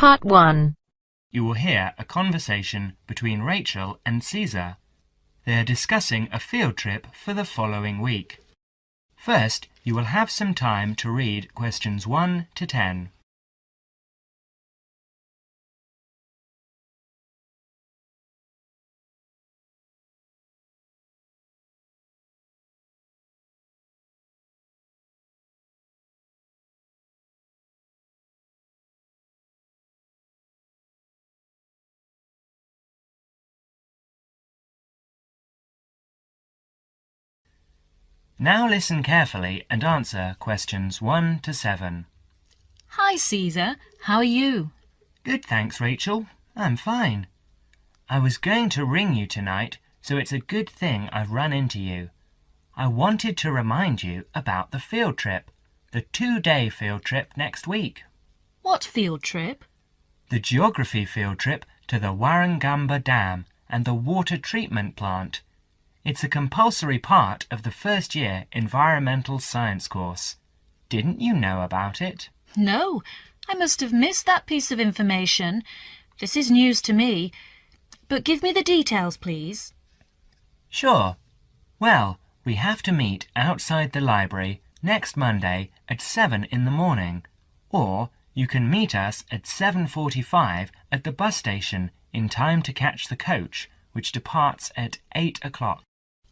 Part 1. You will hear a conversation between Rachel and Caesar. They are discussing a field trip for the following week. First, you will have some time to read questions 1 to 10. Now listen carefully and answer questions 1 to 7. Hi, Caesar. How are you? Good, thanks, Rachel. I'm fine. I was going to ring you tonight, so it's a good thing I've run into you. I wanted to remind you about the field trip, the 2-day field trip next week. What field trip? The geography field trip to the Warragamba Dam and the water treatment plant. It's a compulsory part of the first year environmental science course. Didn't you know about it? No, I must have missed that piece of information. This is news to me. But give me the details, please. Sure. Well, we have to meet outside the library next Monday at 7 in the morning, or you can meet us at 7:45 at the bus station in time to catch the coach, which departs at 8 o'clock.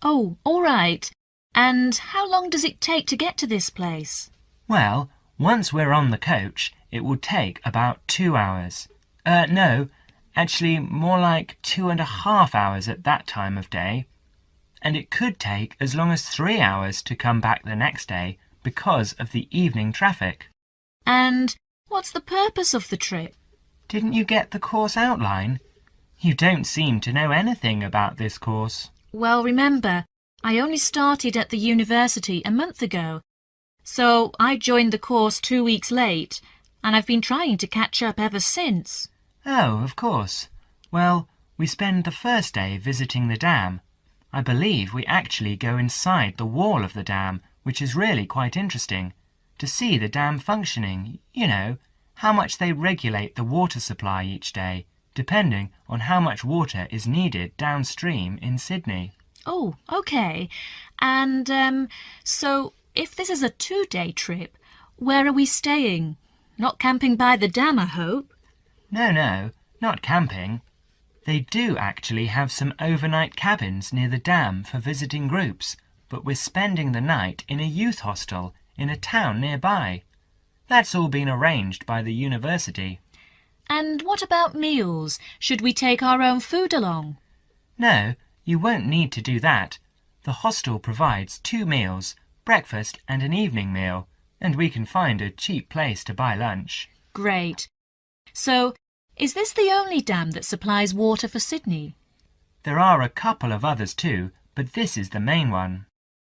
Oh, all right. And how long does it take to get to this place? Well, once we're on the coach, it will take about 2 hours. No, actually more like 2.5 hours at that time of day. And it could take as long as 3 hours to come back the next day because of the evening traffic. And what's the purpose of the trip? Didn't you get the course outline? You don't seem to know anything about this course. Well, remember, I only started at the university a month ago, so I joined the course 2 weeks late, and I've been trying to catch up ever since. Oh, of course. Well, we spend the first day visiting the dam. I believe we actually go inside the wall of the dam, which is really quite interesting, to see the dam functioning, how much they regulate the water supply each day, depending on how much water is needed downstream in Sydney. Oh, okay. And, so if this is a 2-day trip, where are we staying? Not camping by the dam, I hope? No, not camping. They do actually have some overnight cabins near the dam for visiting groups, but we're spending the night in a youth hostel in a town nearby. That's all been arranged by the university. And what about meals? Should we take our own food along? No, you won't need to do that. The hostel provides 2 meals, breakfast and an evening meal, and we can find a cheap place to buy lunch. Great. So, is this the only dam that supplies water for Sydney? There are a couple of others too, but this is the main one.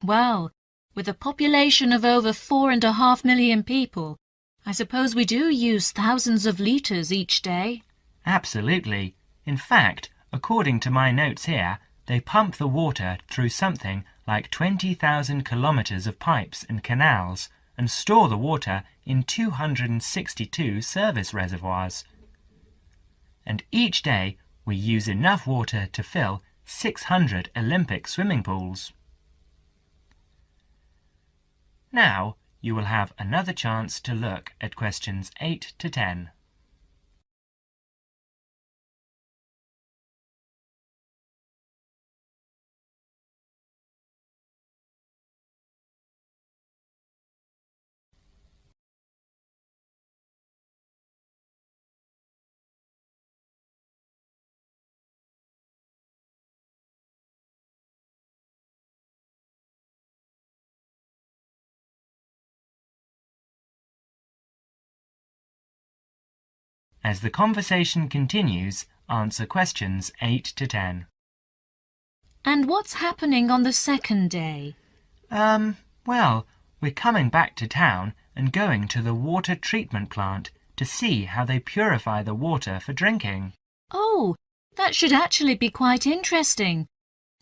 Well, with a population of over 4.5 million people, I suppose we do use thousands of litres each day. Absolutely. In fact, according to my notes here, they pump the water through something like 20,000 kilometres of pipes and canals and store the water in 262 service reservoirs. And each day we use enough water to fill 600 Olympic swimming pools. Now, you will have another chance to look at questions 8 to 10. As the conversation continues, answer questions 8 to 10. And what's happening on the second day? Well, we're coming back to town and going to the water treatment plant to see how they purify the water for drinking. Oh, that should actually be quite interesting.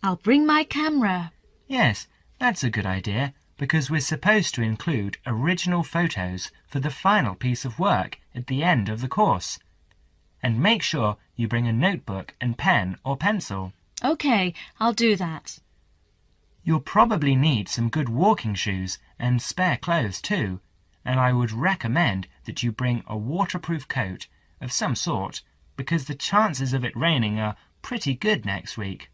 I'll bring my camera. Yes, that's a good idea, because we're supposed to include original photos for the final piece of work at the end of the course, And make sure you bring a notebook and pen or pencil. OK, I'll do that. You'll probably need some good walking shoes and spare clothes too, and I would recommend that you bring a waterproof coat of some sort because the chances of it raining are pretty good next week.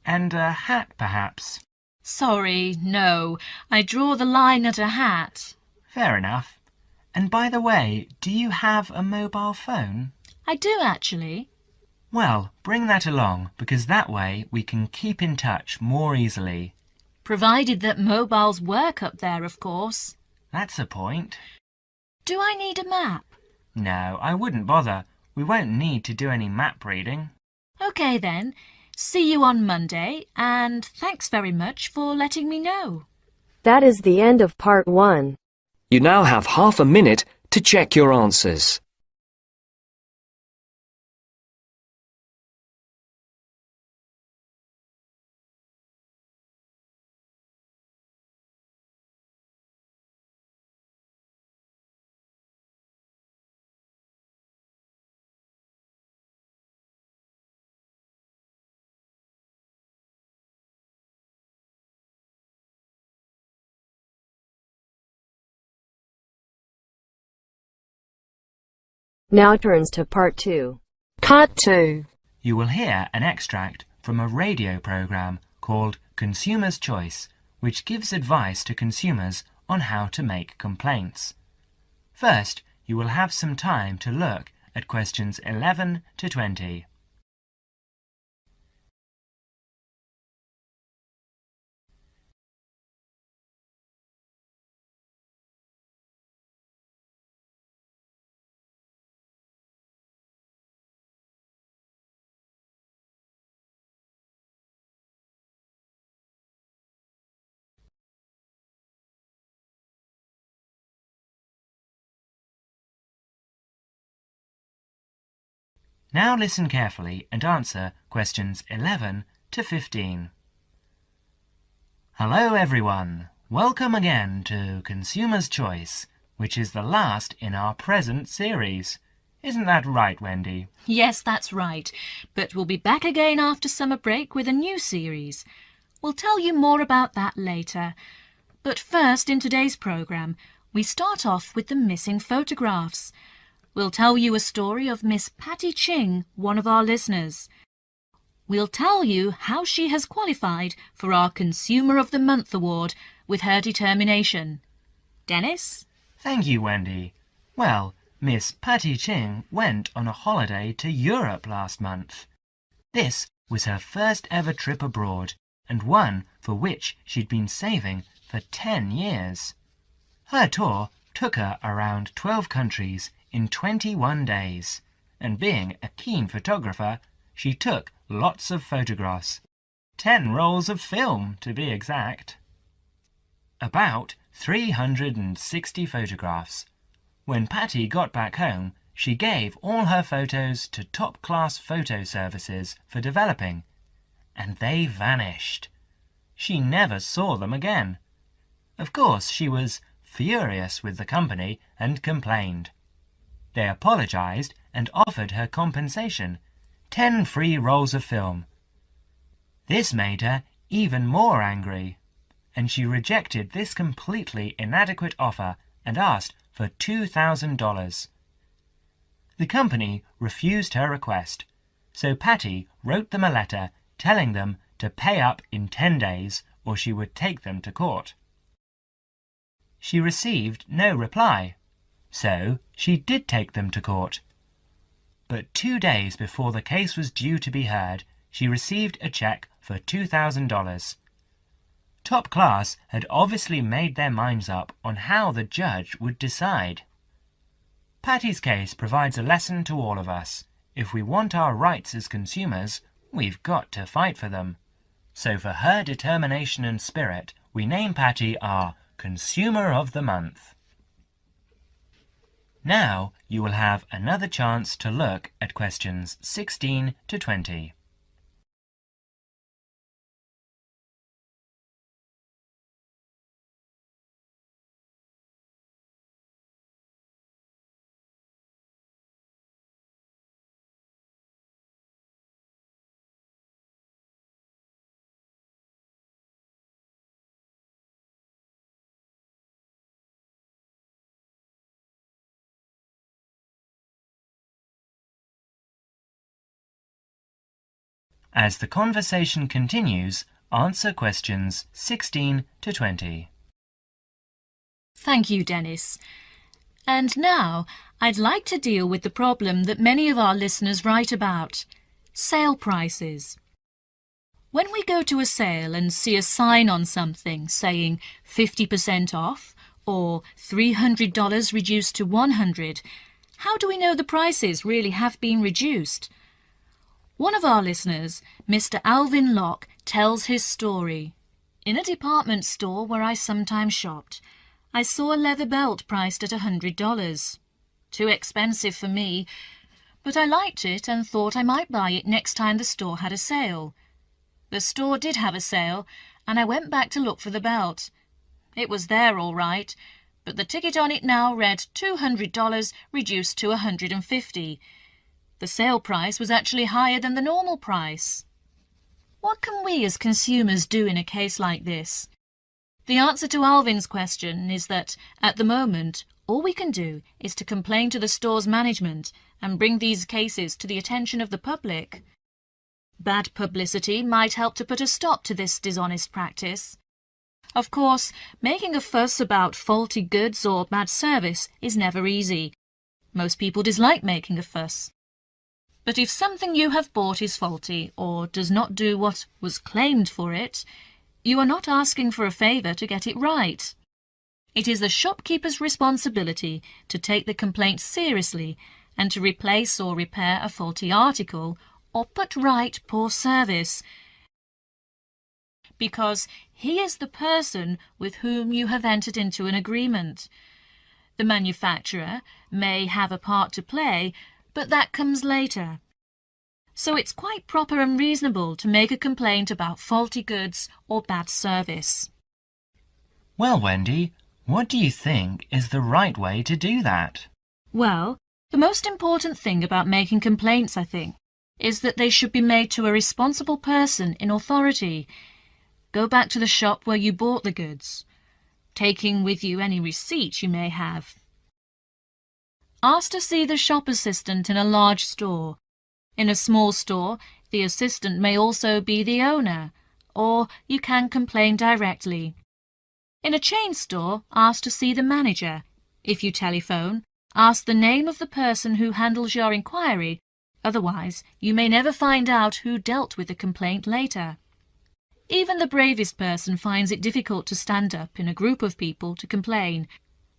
And a hat, perhaps. Sorry, no. I draw the line at a hat. Fair enough. And by the way, do you have a mobile phone? I do, actually. Well, bring that along because that way we can keep in touch more easily. Provided that mobiles work up there, of course. That's a point. Do I need a map? No, I wouldn't bother. We won't need to do any map reading. OK then. See you on Monday, and thanks very much for letting me know. That is the end of part 1. You now have half a minute to check your answers. Now turns to part 2. Part 2. You will hear an extract from a radio program called Consumer's Choice, which gives advice to consumers on how to make complaints. First, you will have some time to look at questions 11 to 20. Now listen carefully and answer questions 11 to 15. Hello everyone! Welcome again to Consumer's Choice, which is the last in our present series. Isn't that right, Wendy? Yes, that's right. But we'll be back again after summer break with a new series. We'll tell you more about that later. But first, in today's programme, we start off with the missing photographs. We'll tell you a story of Miss Patty Ching, one of our listeners. We'll tell you how she has qualified for our Consumer of the Month award with her determination. Dennis? Thank you, Wendy. Well, Miss Patty Ching went on a holiday to Europe last month. This was her first ever trip abroad, and one for which she'd been saving for 10 years. Her tour took her around 12 countries in 21 days, and being a keen photographer, she took lots of photographs. 10 rolls of film, to be exact. About 360 photographs. When Patty got back home, she gave all her photos to top-class photo services for developing, and they vanished. She never saw them again. Of course, she was furious with the company and complained. They apologized and offered her compensation, 10 free rolls of film. This made her even more angry, and she rejected this completely inadequate offer and asked for $2,000. The company refused her request, so Patty wrote them a letter telling them to pay up in 10 days or she would take them to court. She received no reply, so she did take them to court. But 2 days before the case was due to be heard, she received a check for $2,000. Top Class had obviously made their minds up on how the judge would decide. Patty's case provides a lesson to all of us. If we want our rights as consumers, we've got to fight for them. So for her determination and spirit, we name Patty our Consumer of the Month. Now you will have another chance to look at questions 16 to 20. As the conversation continues, answer questions 16 to 20. Thank you, Dennis. And now I'd like to deal with the problem that many of our listeners write about: sale prices. When we go to a sale and see a sign on something saying 50% off or $300 reduced to $100, how do we know the prices really have been reduced? One of our listeners, Mr. Alvin Locke, tells his story. In a department store where I sometimes shopped, I saw a leather belt priced at $100. Too expensive for me, but I liked it and thought I might buy it next time the store had a sale. The store did have a sale, and I went back to look for the belt. It was there all right, but the ticket on it now read $200 reduced to $150. The sale price was actually higher than the normal price. What can we as consumers do in a case like this? The answer to Alvin's question is that, at the moment, all we can do is to complain to the store's management and bring these cases to the attention of the public. Bad publicity might help to put a stop to this dishonest practice. Of course, making a fuss about faulty goods or bad service is never easy. Most people dislike making a fuss. But if something you have bought is faulty or does not do what was claimed for it, you are not asking for a favour to get it right. It is the shopkeeper's responsibility to take the complaint seriously and to replace or repair a faulty article or put right poor service, because he is the person with whom you have entered into an agreement. The manufacturer may have a part to play, but that comes later. So it's quite proper and reasonable to make a complaint about faulty goods or bad service. Well, Wendy, what do you think is the right way to do that? Well, the most important thing about making complaints, I think, is that they should be made to a responsible person in authority. Go back to the shop where you bought the goods, taking with you any receipt you may have. Ask to see the shop assistant in a large store. In a small store, the assistant may also be the owner, or you can complain directly. In a chain store, ask to see the manager. If you telephone, ask the name of the person who handles your inquiry, otherwise you may never find out who dealt with the complaint later. Even the bravest person finds it difficult to stand up in a group of people to complain.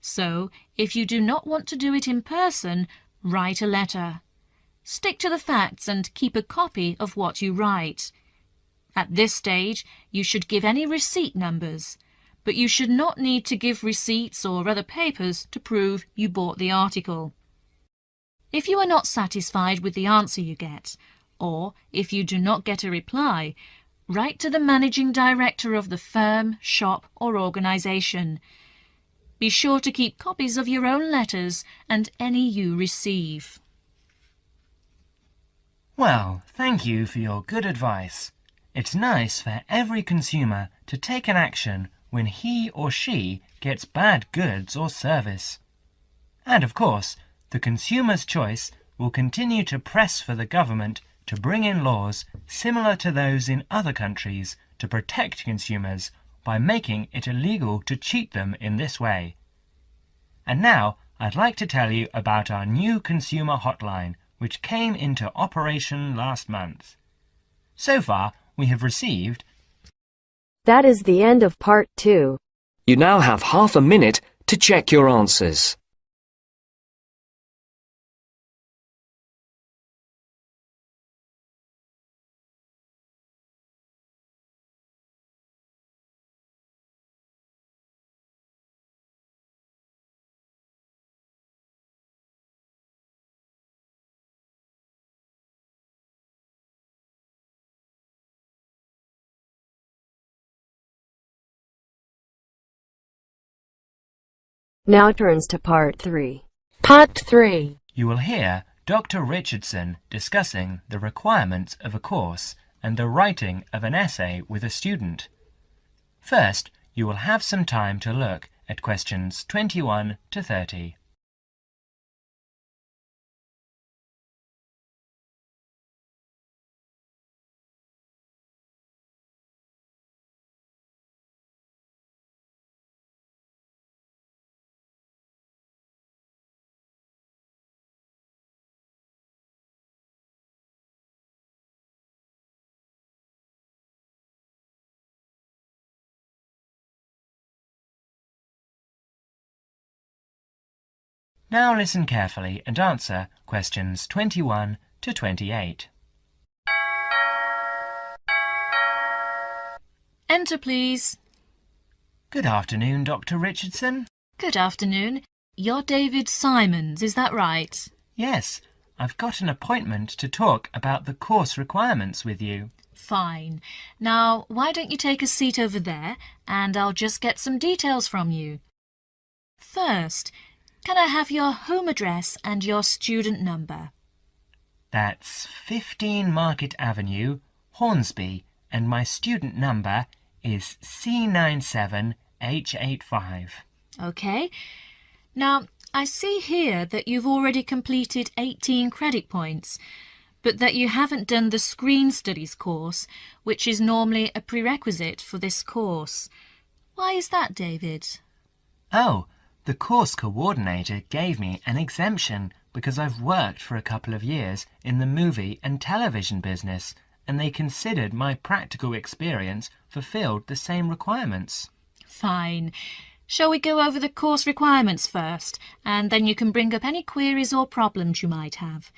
So, if you do not want to do it in person, write a letter. Stick to the facts and keep a copy of what you write. At this stage, you should give any receipt numbers, but you should not need to give receipts or other papers to prove you bought the article. If you are not satisfied with the answer you get, or if you do not get a reply, write to the managing director of the firm, shop, or organisation. Be sure to keep copies of your own letters and any you receive. Well, thank you for your good advice. It's nice for every consumer to take an action when he or she gets bad goods or service. And of course, the consumer's choice will continue to press for the government to bring in laws similar to those in other countries to protect consumers by making it illegal to cheat them in this way. And now I'd like to tell you about our new consumer hotline, which came into operation last month. So far, we have received... That is the end of part 2. You now have half a minute to check your answers. Now turns to part 3. Part 3. You will hear Dr. Richardson discussing the requirements of a course and the writing of an essay with a student. First, you will have some time to look at questions 21 to 30. Now listen carefully and answer questions 21 to 28. Enter, please. Good afternoon, Dr. Richardson. Good afternoon. You're David Simons, is that right? Yes, I've got an appointment to talk about the course requirements with you. Fine. Now, why don't you take a seat over there and I'll just get some details from you. First, can I have your home address and your student number? That's 15 Market Avenue, Hornsby, and my student number is C97H85. OK. Now, I see here that you've already completed 18 credit points, but that you haven't done the Screen Studies course, which is normally a prerequisite for this course. Why is that, David? Oh, the course coordinator gave me an exemption because I've worked for a couple of years in the movie and television business, and they considered my practical experience fulfilled the same requirements. Fine. Shall we go over the course requirements first, and then you can bring up any queries or problems you might have?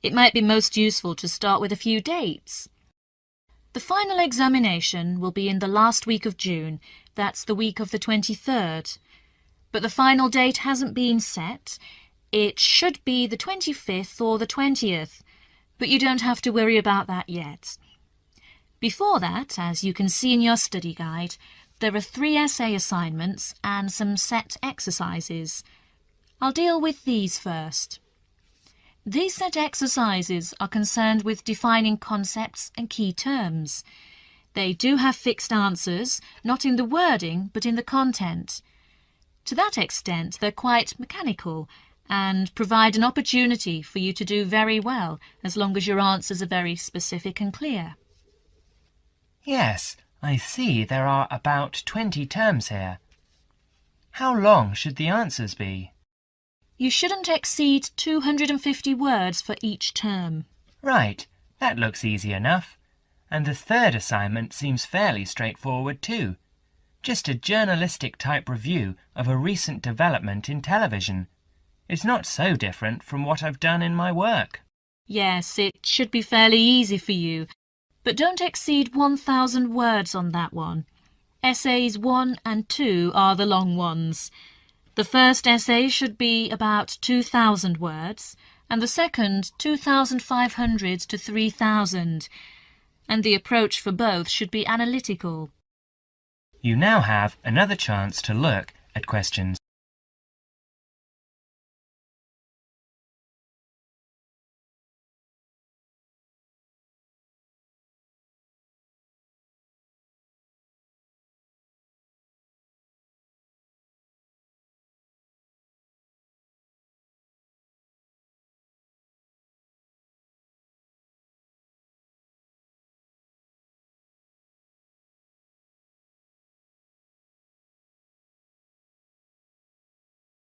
It might be most useful to start with a few dates. The final examination will be in the last week of June. That's the week of the 23rd. But the final date hasn't been set. It should be the 25th or the 20th, but you don't have to worry about that yet. Before that, as you can see in your study guide, there are 3 essay assignments and some set exercises. I'll deal with these first. These set exercises are concerned with defining concepts and key terms. They do have fixed answers, not in the wording, but in the content. To that extent, they're quite mechanical and provide an opportunity for you to do very well, as long as your answers are very specific and clear. Yes, I see there are about 20 terms here. How long should the answers be? You shouldn't exceed 250 words for each term. Right, that looks easy enough. And the third assignment seems fairly straightforward too. Just a journalistic type review of a recent development in television. It's not so different from what I've done in my work. Yes, it should be fairly easy for you, but don't exceed 1,000 words on that one. Essays 1 and 2 are the long ones. The first essay should be about 2,000 words, and the second 2,500 to 3,000, and the approach for both should be analytical. You now have another chance to look at questions.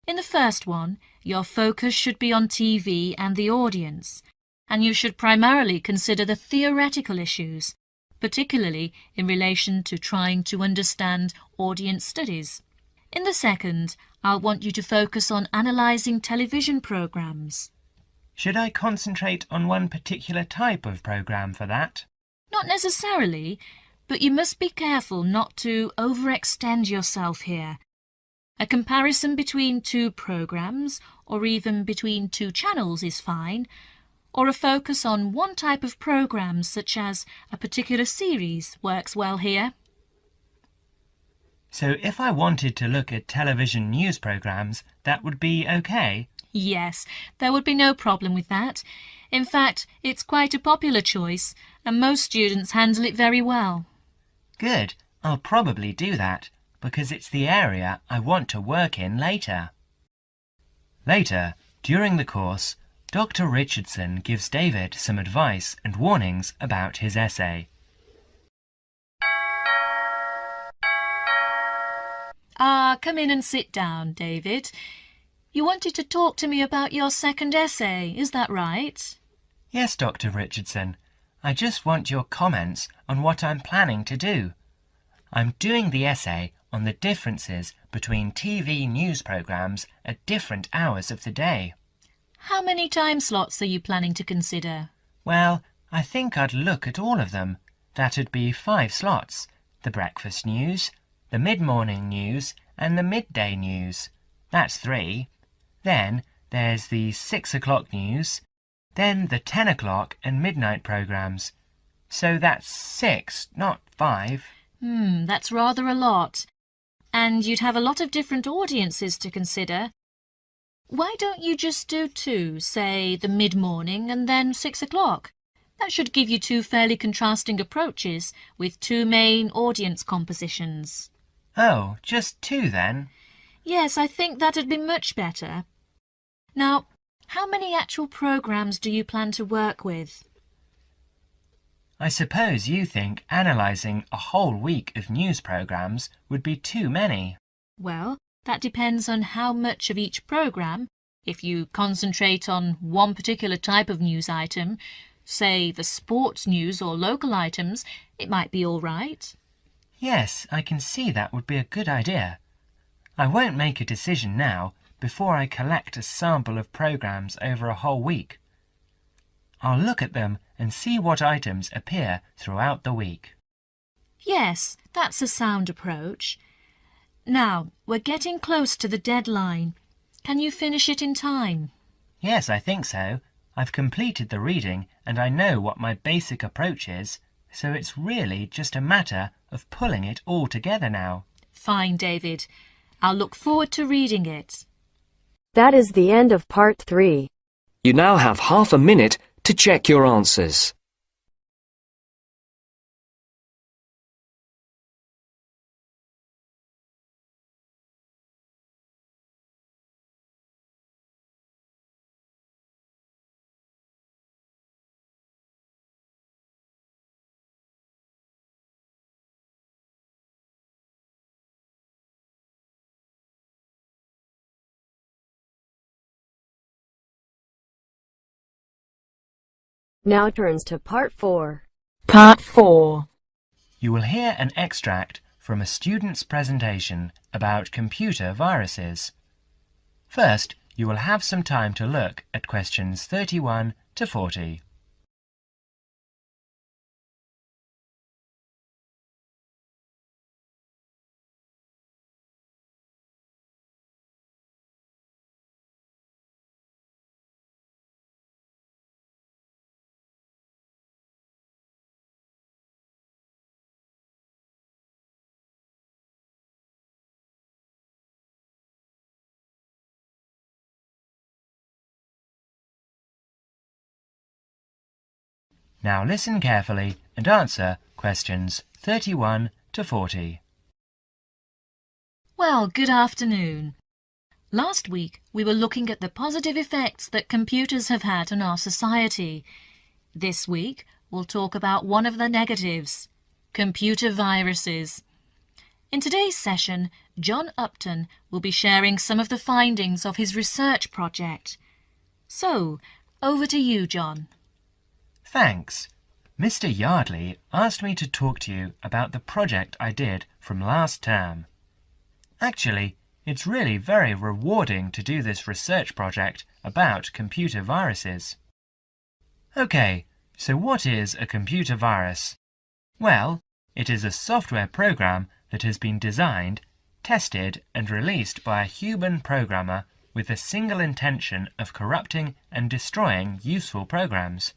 In the first one, your focus should be on TV and the audience, and you should primarily consider the theoretical issues, particularly in relation to trying to understand audience studies. In the second, I'll want you to focus on analysing television programmes. Should I concentrate on one particular type of programme for that? Not necessarily, but you must be careful not to overextend yourself here. A comparison between 2 programmes, or even between 2 channels is fine, or a focus on one type of programme such as a particular series works well here. So if I wanted to look at television news programmes, that would be okay? Yes, there would be no problem with that. In fact, it's quite a popular choice, and most students handle it very well. Good, I'll probably do that, because it's the area I want to work in later. Later, during the course, Dr. Richardson gives David some advice and warnings about his essay. Come in and sit down, David. You wanted to talk to me about your second essay, is that right? Yes, Dr. Richardson. I just want your comments on what I'm planning to do. I'm doing the essay on the differences between TV news programs at different hours of the day. How many time slots are you planning to consider? Well, I think I'd look at all of them. That'd be 5 slots: the breakfast news, the mid-morning news, and the midday news. That's 3. Then there's the 6 o'clock news, then the 10 o'clock and midnight programmes. So that's 6, not 5. That's rather a lot. And you'd have a lot of different audiences to consider. Why don't you just do 2, say the mid-morning and then 6 o'clock? That should give you 2 fairly contrasting approaches with 2 main audience compositions. Oh, just 2 then? Yes, I think that'd be much better. Now, how many actual programmes do you plan to work with? I suppose you think analysing a whole week of news programmes would be too many. Well, that depends on how much of each programme. If you concentrate on one particular type of news item, say the sports news or local items, it might be all right. Yes, I can see that would be a good idea. I won't make a decision now before I collect a sample of programmes over a whole week. I'll look at them and see what items appear throughout the week. Yes, that's a sound approach. Now, we're getting close to the deadline. Can you finish it in time? Yes, I think so. I've completed the reading and I know what my basic approach is, so it's really just a matter of pulling it all together now. Fine, David. I'll look forward to reading it. That is the end of part 3. You now have half a minute to check your answers. Now turns to part 4. Part 4. You will hear an extract from a student's presentation about computer viruses. First, you will have some time to look at questions 31 to 40. Now listen carefully and answer questions 31 to 40. Well, good afternoon. Last week, we were looking at the positive effects that computers have had on our society. This week, we'll talk about one of the negatives, computer viruses. In today's session, John Upton will be sharing some of the findings of his research project. So, over to you, John. Thanks. Mr. Yardley asked me to talk to you about the project I did from last term. Actually, it's really very rewarding to do this research project about computer viruses. Okay, so what is a computer virus? Well, it is a software program that has been designed, tested and released by a human programmer with the single intention of corrupting and destroying useful programs.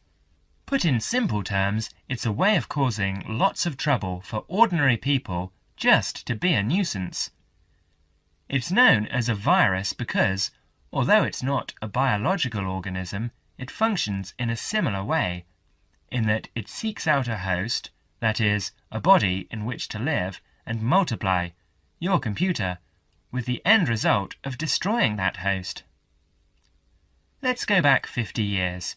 Put in simple terms, it's a way of causing lots of trouble for ordinary people just to be a nuisance. It's known as a virus because, although it's not a biological organism, it functions in a similar way, in that it seeks out a host, that is, a body in which to live and multiply, your computer, with the end result of destroying that host. Let's go back 50 years.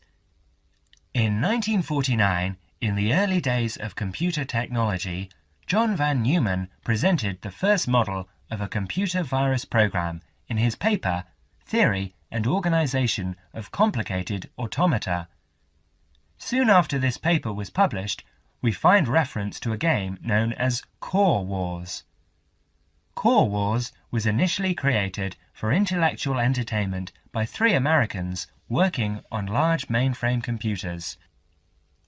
In 1949, in the early days of computer technology, John van Neumann presented the first model of a computer virus program in his paper, Theory and Organization of Complicated Automata. Soon after this paper was published, we find reference to a game known as Core Wars. Core Wars was initially created for intellectual entertainment by 3 Americans working on large mainframe computers.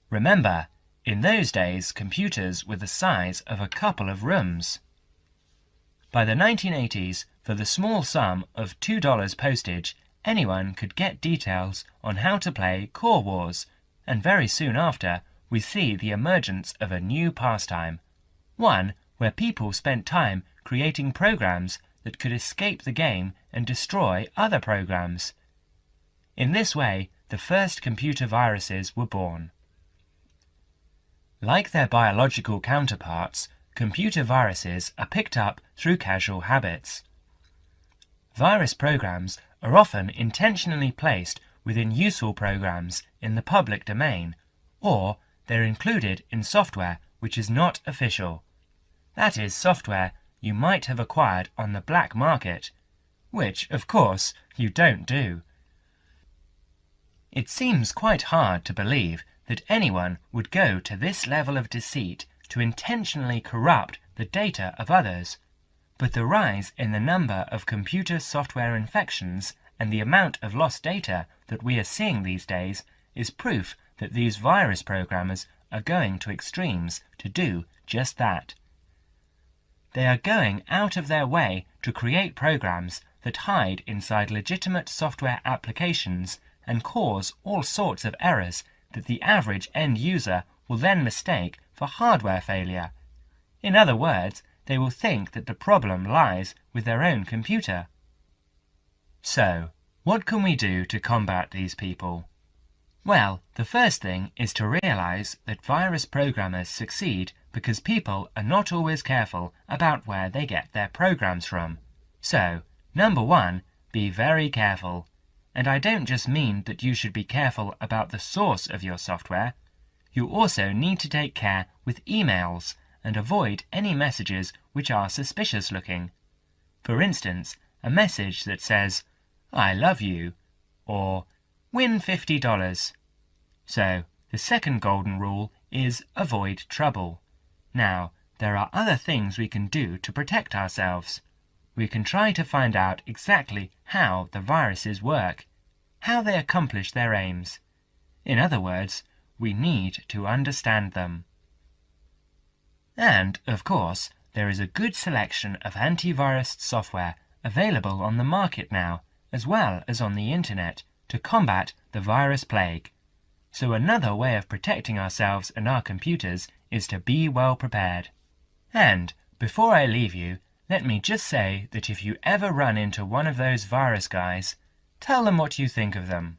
Remember, in those days computers were the size of a couple of rooms. By the 1980s, for the small sum of $2 postage, anyone could get details on how to play Core Wars, and very soon after, we see the emergence of a new pastime, one where people spent time creating programs that could escape the game and destroy other programs. In this way, the first computer viruses were born. Like their biological counterparts, computer viruses are picked up through casual habits. Virus programs are often intentionally placed within useful programs in the public domain, or they're included in software which is not official. That is software you might have acquired on the black market, which, of course, you don't do. It seems quite hard to believe that anyone would go to this level of deceit to intentionally corrupt the data of others, but the rise in the number of computer software infections and the amount of lost data that we are seeing these days is proof that these virus programmers are going to extremes to do just that. They are going out of their way to create programs that hide inside legitimate software applications and cause all sorts of errors that the average end user will then mistake for hardware failure. In other words, they will think that the problem lies with their own computer. So, what can we do to combat these people? Well, the first thing is to realize that virus programmers succeed because people are not always careful about where they get their programs from. So, number 1, be very careful. And I don't just mean that you should be careful about the source of your software. You also need to take care with emails and avoid any messages which are suspicious looking. For instance, a message that says, "I love you," or "Win $50. So, the second golden rule is avoid trouble. Now, there are other things we can do to protect ourselves. We can try to find out exactly how the viruses work, how they accomplish their aims. In other words, we need to understand them. And, of course, there is a good selection of antivirus software available on the market now, as well as on the internet, to combat the virus plague. So another way of protecting ourselves and our computers is to be well prepared. And, before I leave you, let me just say that if you ever run into one of those virus guys, tell them what you think of them.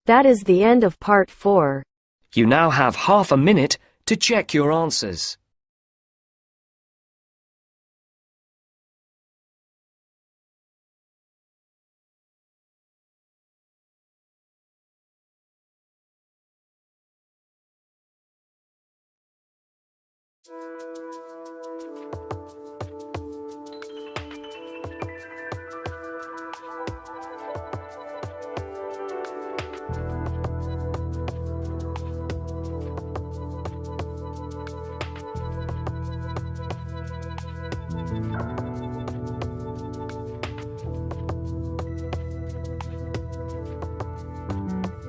That is the end of part 4. You now have half a minute to check your answers.